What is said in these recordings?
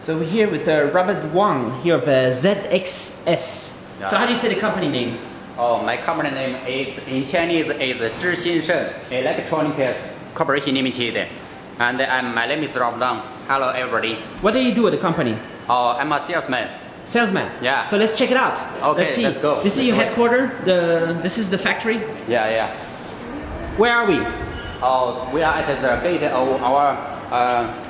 So we're here with Robert Wang here of ZXS. Yeah. So how do you say the company name? Oh, my company name is in Chinese is ZhiXingSheng Electronics Corporation Limited, and my name is Robert Wang. Hello, everybody. What do you do at the company? Oh, I'm a salesman. Salesman. Yeah. So let's check it out. Okay, let's go. This is your headquarters. This is the factory. Yeah. Where are we? Oh, we are at the gate of our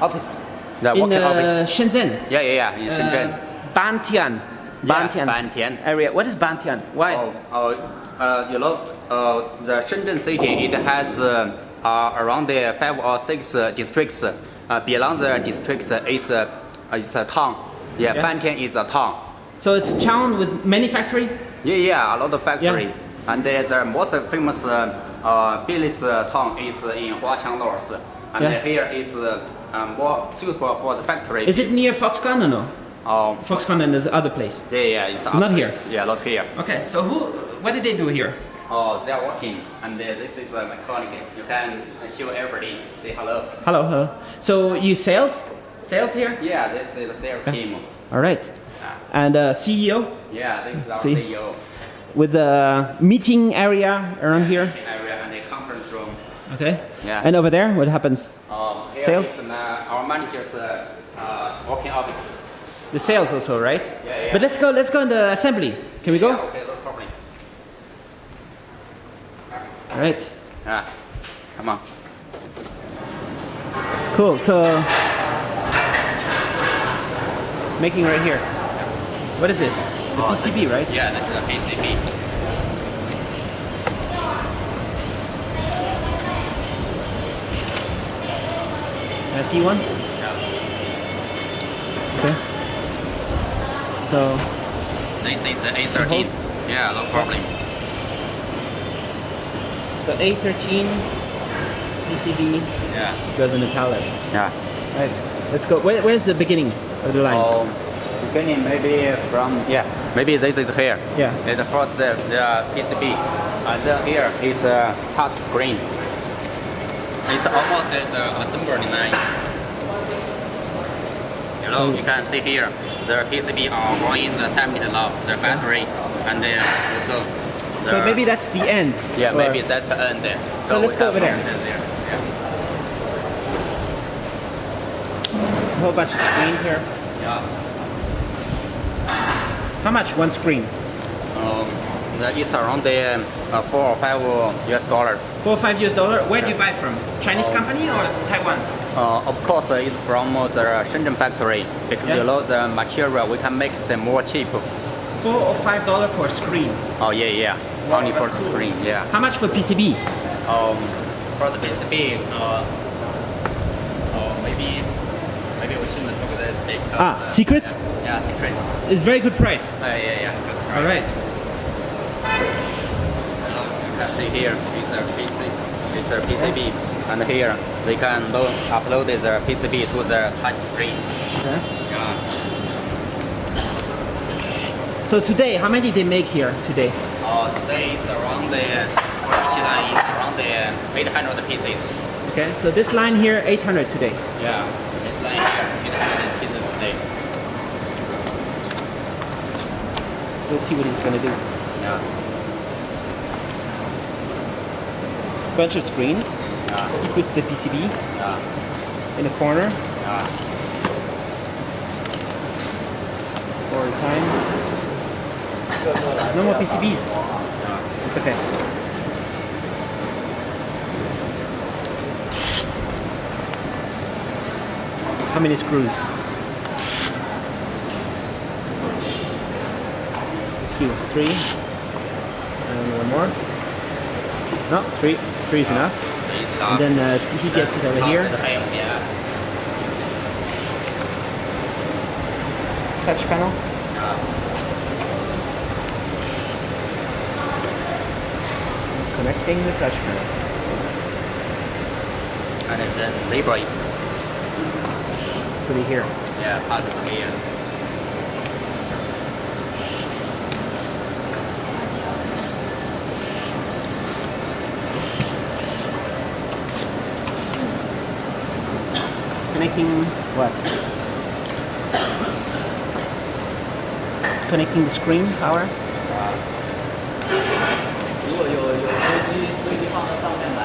office, the working office. Shenzhen. Yeah, in Shenzhen. Bantian. Bantian area. What is Bantian? Why? You know, the Shenzhen city, it has around 5 or 6 districts. Beyond the districts is a town. Yeah, Bantian is a town. So it's a town with many factory? Yeah, a lot of factory. Yeah. And the most famous business town is in Huaqiang North. And here is more suitable for the factory. Is it near Foxconn or no? Foxconn and there's other place? Yeah, it's not here. Yeah, not here. Okay, so what did they do here? Oh, they are working, and this is a mechanic. You can show everybody. Say hello. Hello. So you sales here? Yeah, this is the sales team. All right. And CEO? Yeah, this is our CEO. With the meeting area around here? Meeting area and the conference room. Okay. Yeah. And over there, what happens? Here Sales? is our manager's working office. The sales also, right? Yeah. But let's go in the assembly. Can we go? Yeah, okay, no problem. All right. Yeah, come on. Cool. So making right here. What is this? The PCB, right? Yeah, this is a PCB. Can I see one? Yeah. Okay. So This is the A13. Yeah, no problem. So A13 PCB goes in the tablet. Yeah. Right. Let's go. Where's the beginning of the line? Beginning maybe from maybe this is here. Yeah. The first the PCB, and then here is a touch screen. It's almost as a assembly line. You know, you can see here the PCB are going the tablet now, the battery, and then so maybe that's the end. Yeah, maybe that's the end. So let's go over there. Yeah. A whole bunch of screen here. Yeah. How much one screen? It's around the $4 or $5 US. $4 or $5 Where do you buy from? Chinese company or Taiwan? Of course, it's from the Shenzhen factory because you know the material we can make them more cheap. $4 or $5 for a screen. Oh yeah. Wow, only for the cool. screen. Yeah. How much for PCB? For the PCB, maybe we shouldn't talk that big. Secret? Yeah, secret. It's very good price. Yeah. Good price. All right. You can see here it's a PCB, and here they can upload the PCB to the touch screen. Okay. Yeah. So today, how many did they make here today? Today it's around the production line is around the 800 pieces. Okay, so this line here, 800 today. Yeah, this line here, 800 pieces today. Let's see what he's gonna do. Yeah. Bunch of screens. Yeah. He puts the PCB in the corner. Yeah. For time. There's no more PCBs. Yeah. It's okay. How many screws? Two, 3. And one more. No, 3. 3 is enough. And then he gets it over here. Yeah. Touch panel. Connecting the touch panel. And then label it. Put it here. Yeah, pass it here. Connecting what? Connecting the screen power. 如果有飞机放到上面来。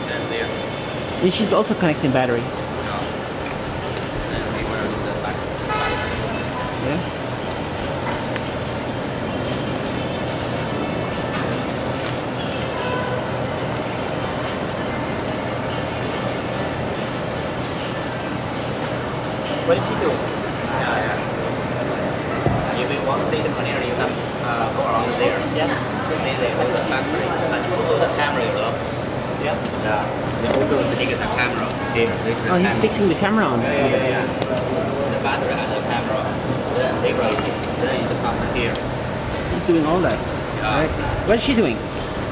Then there. And she's also connecting battery. Then we will do the back. Yeah. What is he doing? Yeah. If you want to see the cleaner, you can go around there. Yeah. See the whole factory. And also the camera, you know. Yeah. Yeah. They also stick the camera here. This is the Oh, he's camera. fixing the camera on. Yeah. The battery and the camera. Then they will. Then it comes here. He's doing all that. Yeah. Right. What is she doing?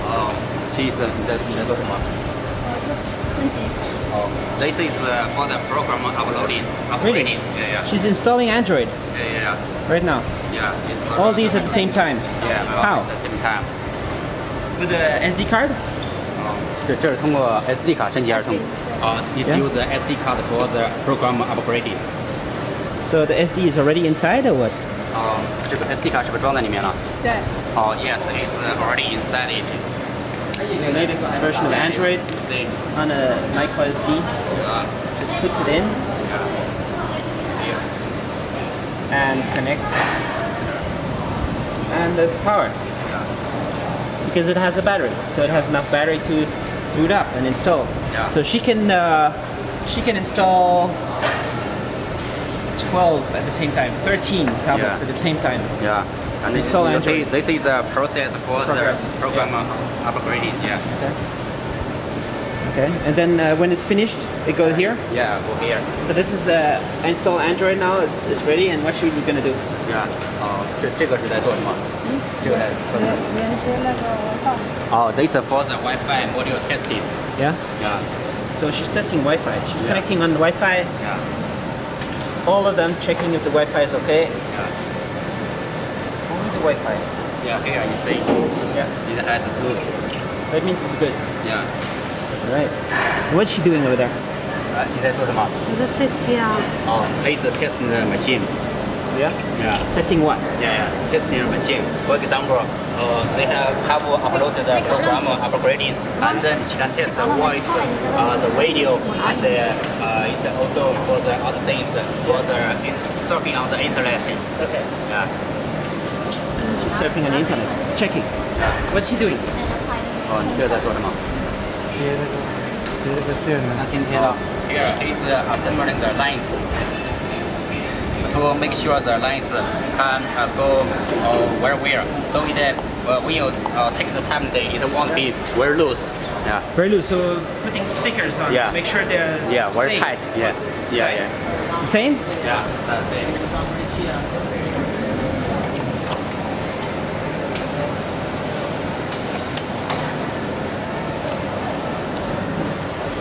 Oh, she's that's the one. 升级。 Oh, this is for the program uploading. Upgrading. Yeah. She's installing Android Yeah. right now. Yeah. It's All these at the same time. Yeah. How? At the same time. With the SD card? 这是通过 SD 卡升级而成。It's Yeah. use the SD card for the program upgrading. So the SD is already inside or what? 这个 SD 卡是不是装在里面了？对。Yes, it's already inside it. The latest version of Android See? on a MicroSD. Just puts it in Here. and connects. And there's power. Because it has a battery. So it has enough battery to boot up and install. Yeah. So she can install 12 at the same time, 13 tablets Yeah. at the same time. Yeah. And Install you see, Android. this is the process for Progress. the program upgrading. Yeah. Okay. And then when it's finished, it goes here. Yeah, go here. So this is install Android now. It's ready. And what should we gonna do? Yeah. 这个是在做什么？这个在做什么？连接那个Wi-Fi。This is for the Wi-Fi module testing. Yeah. Yeah. So she's testing Wi-Fi. She's Yeah. connecting on the Wi-Fi. Yeah. All of them checking if the Wi-Fi is okay. Yeah. Only the Wi-Fi. Yeah. Here you see. Yeah. It has good. So it means it's good. Yeah. All right. What's she doing over there? 你在做什么？我在测机啊。It's testing the machine. Yeah. Yeah. Testing what? Yeah. Testing the machine. For example, they have uploaded the program upgrading, and then she can test the voice, the radio, and it's also for the other things, for the surfing on the internet. Okay. Yeah. She's surfing on the internet. Checking. What's she doing? 你这在做什么？那今天Here is assembling the lines to make sure the lines can go very well. So when you take the time, it won't be very loose. Yeah. Very loose. So putting stickers on. Yeah. Make sure they're Very staying. tight. Yeah. The same? Yeah, that's it.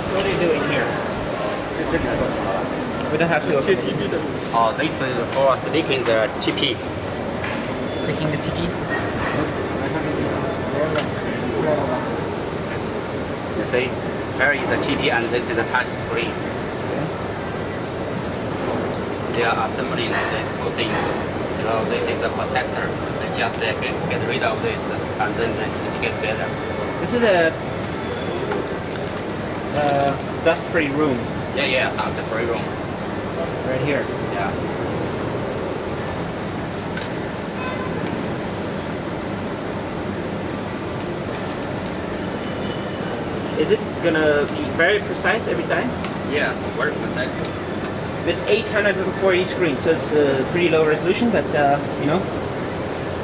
So what are you doing here? We don't have to open it. This is for sticking the TP. Sticking the TP. You see, here is the TP and this is the touch screen. They are assembling these two things. This is a protector. They just get rid of this and then they stick it together. This is a dust-free room Yeah, that's the free room. right here. Yeah. Is it gonna be very precise every time? Yes, very precise. It's 840 screen, so it's pretty low resolution, but you know,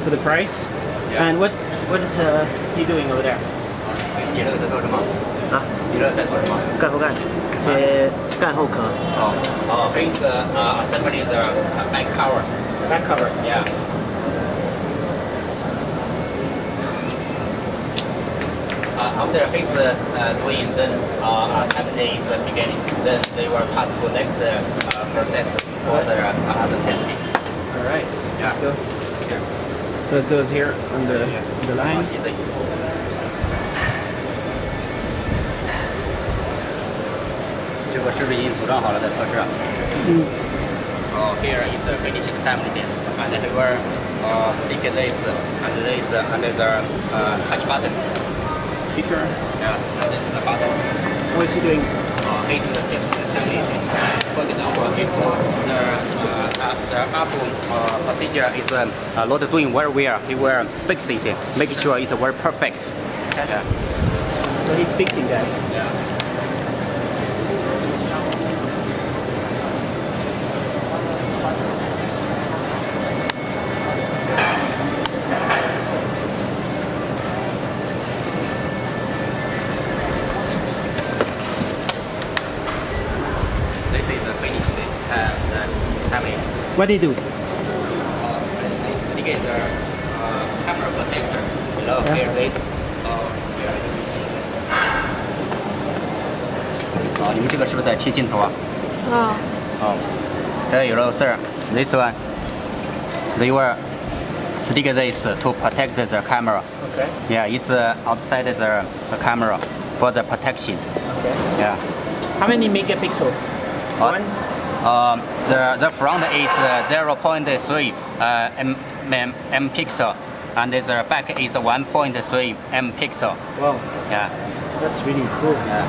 for the price. Yeah. And what is he doing over there? 你这个在做什么？啊，你这个在做什么？干后干，干后壳。He's assembling the back cover. Back cover. Yeah. After he's doing, then assembly is beginning. Then they will pass to next process for the other testing. All right. Yeah. Let's go. Here. So it goes here on the line. Easy. 是已经组装好了的测试？Here is a finishing assembly, and here stick this and this and this touch button. Speaker. Yeah, and this is the button. What is he doing? It's assembly. For example, if the up procedure is not doing very well, he will fix it, make sure it very perfect. Okay. Yeah. So he's fixing that. Yeah. This is the finished tablets. What do you do? This stick is a camera protector. Below here, this. 你们这个是不是在切镜头啊？这有了 sir. This one, they will stick this to protect the camera. Okay. Yeah, it's outside the camera for the protection. Okay. Yeah. How many megapixel? One. The front is 0.3 m pixel, and the back is 1.3 m pixel. Wow. Yeah. That's really cool. Yeah.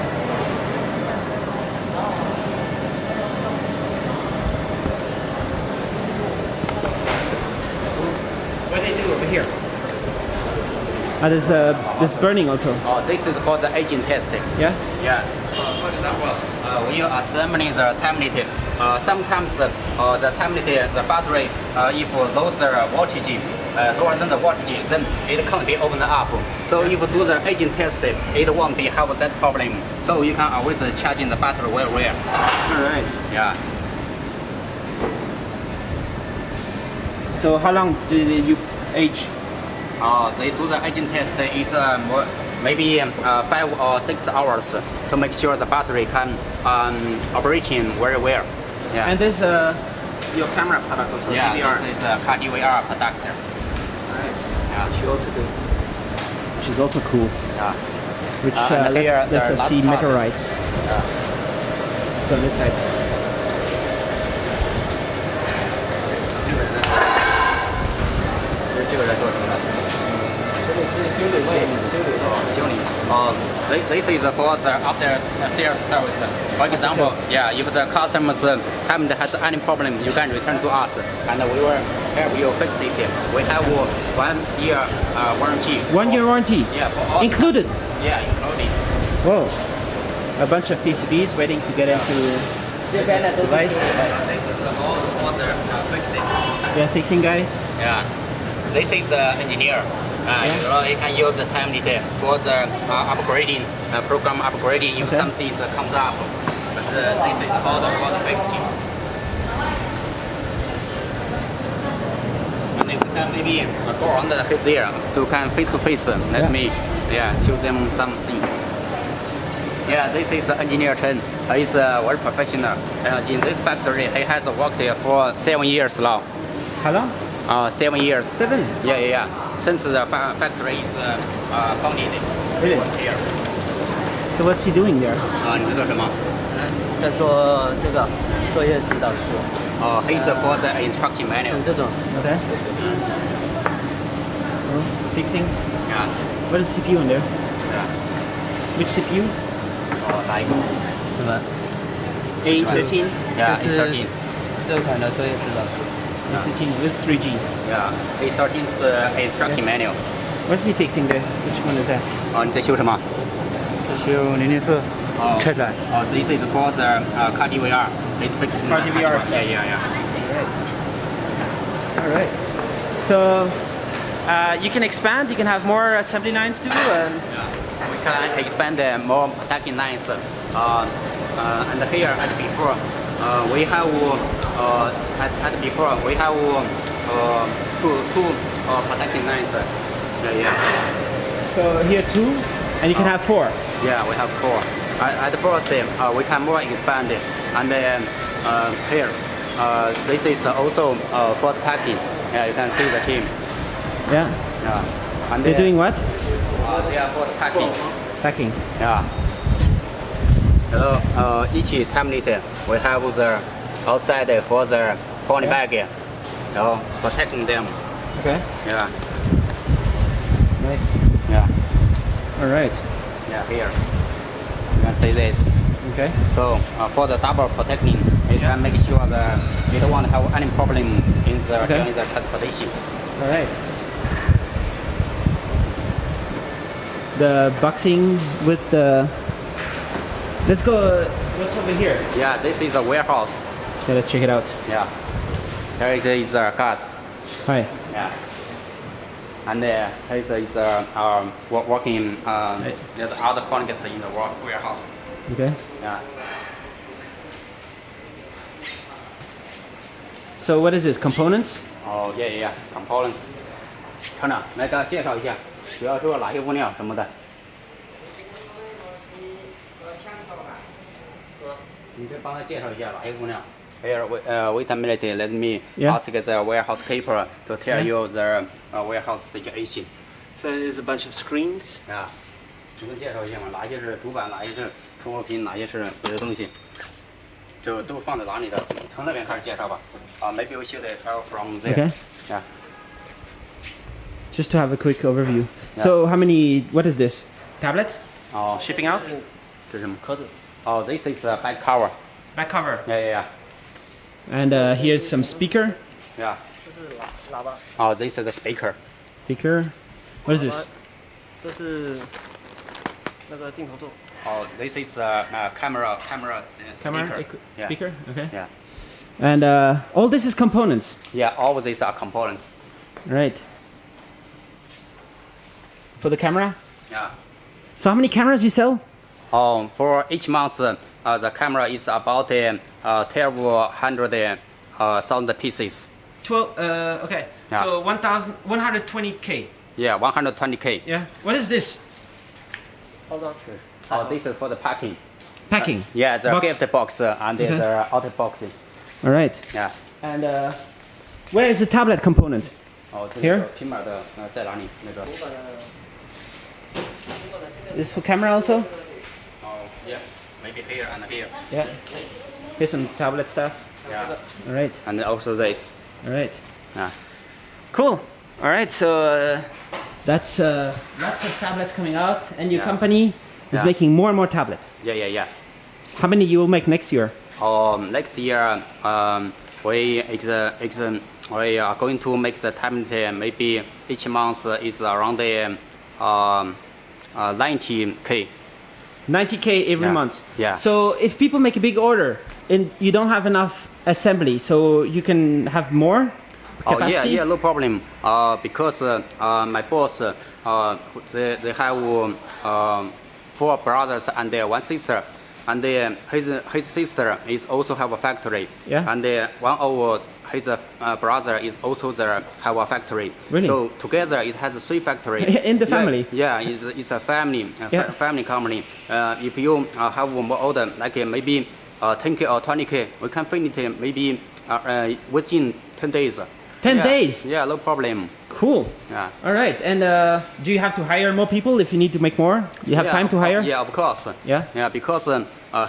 What do they do over here? There's burning also. This is for the aging testing. Yeah. Yeah. For example, when you assembling the tablet, sometimes the tablet, the battery, if lose the voltage, lower than the voltage, then it can't be opened up. So if you do the aging test, it won't be have that problem. So you can always charging the battery well. All right. Yeah. So how long do you age? They do the aging test. It's maybe 5 or 6 hours to make sure the battery can operating very well. Yeah. And there's your camera product also. Yeah, DVR. this is a car DVR product. Right. Yeah. She also do. Which is also cool. Yeah. Which and here lets the us see last part. metal rights. Yeah. Let's go on this side. 这个在做什么呢？这个是修理位，修理。This is for the after sales service. For example, yeah, if the customers haven't has any problem, you can return to us, and we will help you fix it. We have 1 year warranty. 1 year warranty. Yeah, for all. Included. Yeah, included. Whoa. A bunch of PCBs waiting to get into device. This is all for the fixing. Yeah, fixing guys. Yeah. This is the engineer. You can use the tablet for the upgrading, program upgrading if something comes up. But this is all for the fixing. And you can maybe go around there to can face to face. Let me show them something. Yeah, this is engineer Chen. He's very professional. In this factory, he has worked for 7 years now. How long? 7 years. 7? Yeah. Since the factory is founded. Really? Here. So what's he doing there? 你在做什么？在做这个作业指导书， He's for the instruction manual. 这种 Okay. Oh, fixing. Yeah. What is CPU in there? Yeah. Which CPU? 哪一个什么？ A13? Yeah, 就是 A13. 这款的作业指导书。 A13 with 3G. Yeah. A13's instruction manual. What's he fixing there? Which one is that? 你在修什么？修004车载。This is for the car DVR. It's fixing Car the DVR touch stuff. button. Yeah. All right. So you can expand. You can have more assembly lines too. Yeah. We can expand more protecting lines. And here at before, we have at before we have two protecting lines. Yeah. So here 2, and you can have 4. Yeah, we have 4. At first, we can more expand it. And then here, this is also for the packing. Yeah, you can see the team. Yeah. Yeah. And They're doing what? They are for the packing. Packing. Yeah. Each tablet we have the outside for the poly bag, protecting them. Okay. Yeah. Nice. Yeah. All right. Yeah. Here. You can see this. Okay. So for the double protecting, you can make sure that you don't want to have any problem in the during the transportation. All right. The boxing with the. Let's go. What's over here? Yeah, this is a warehouse. Okay, let's check it out. Yeah. Here is a guard. Hi. Yeah. And here is working the other colleagues in the warehouse. Okay. Yeah. So what is this? Components? Oh, yeah. Components. 厂长，来给他介绍一下，主要是哪些物料什么的。你可以帮他介绍一下哪些物料。Here, wait a minute. Let me ask the warehouse keeper to tell you the warehouse situation. So there's a bunch of screens. 啊，你能介绍一下吗？哪些是主板，哪些是出货品，哪些是别的东西？就都放在哪里的？从那边开始介绍吧。Maybe we should tell from there. Okay. Yeah. Just to have a quick overview. So how many? What is this? Tablets? 哦， Shipping out? 这是什么？壳子。哦，this is a back cover. Back cover. Yeah. And here's some speaker. Yeah. 这是喇叭。哦，this is the speaker. Speaker. What is this? 这是那个镜头座。Oh, this is camera Camera speaker. Yeah. speaker. Okay. Yeah. And all this is components. Yeah, all of these are components. Right. For the camera. Yeah. So how many cameras you sell? For each month, the camera is about 1,200,000 pieces. 12. Okay. Yeah. So 1,120K. Yeah, 120K. Yeah. What is this? Hold on. Oh, this is for the packing. Packing. Yeah, the Box. gift box and the outer box. All right. Yeah. And where is the tablet component? 哦，这 Here? 个平板的在哪里？那个。 This is for camera also? Oh, yeah. Maybe here and here. Yeah. Here's some tablet stuff. Yeah. All right. And also this. All right. Yeah. Cool. All right. So that's lots of tablets coming out, and your company is Yeah. making more and more tablets. Yeah. How many you will make next year? Next year, we are going to make the tablet. Maybe each month is around 90K. 90K every Yeah. month. Yeah. So if people make a big order and you don't have enough assembly, so you can have more capacity? Oh yeah, no problem. Because my boss, they have 4 brothers and 1 sister, and his sister is also have a factory. Yeah. And one of his brother is also have a factory. Really? So together it has 3 factory. In the family? Yeah, it's a family, family company. If you have more order, like maybe 10K or 20K, we can finish it maybe within 10 days. 10 days? Yeah, no problem. Cool. Yeah. All right. And do you have to hire more people if you need to make more? You have time to hire? Yeah, of course. Yeah? Yeah, because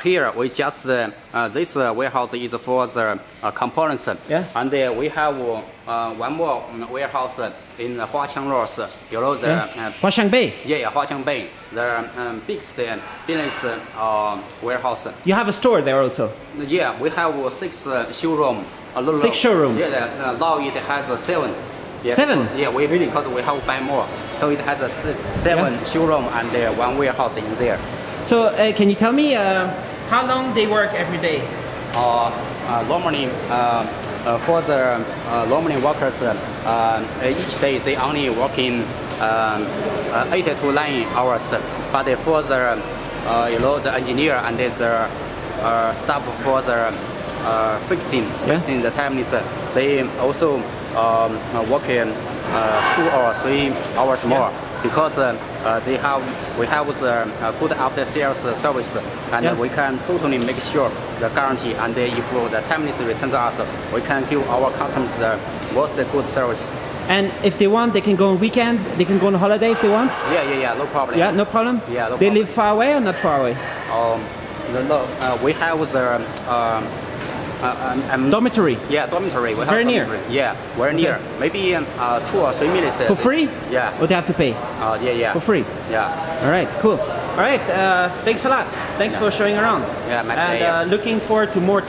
here we just this warehouse is for the components. Yeah. And we have one more warehouse in Huaqiang Road. You know the Huaqiang Bay? yeah, Huaqiang Bay, the biggest business warehouse. You have a store there also? Yeah, we have 6 showroom. 6 showrooms? Yeah, now it has 7. Yeah, 7? Yeah, because we have buy more, so it has 7 showroom and 1 warehouse in there. So can you tell me how long they work every day? Normally, for the normally workers, each day they only working 8 to 9 hours. But for the the engineer and the staff for the fixing the tablets, they also work 2 or 3 hours more. Because we have the good after sales service, and we can totally make sure the guarantee. And if the tablet is returned to us, we can give our customers the most good service. And if they want, they can go on weekend, they can go on holiday if they want? Yeah, no problem. Yeah, no problem? Yeah, no They problem. live far away or not far away? We have the Dormitory. Yeah, dormitory. We have Very near. dormitory. Yeah, very near. Maybe 2 or 3 minutes. For free? Yeah. Or they have to pay? Yeah. For free? Yeah. All right, cool. All right, thanks a lot. Thanks for showing around. Yeah, my and pleasure. looking forward to more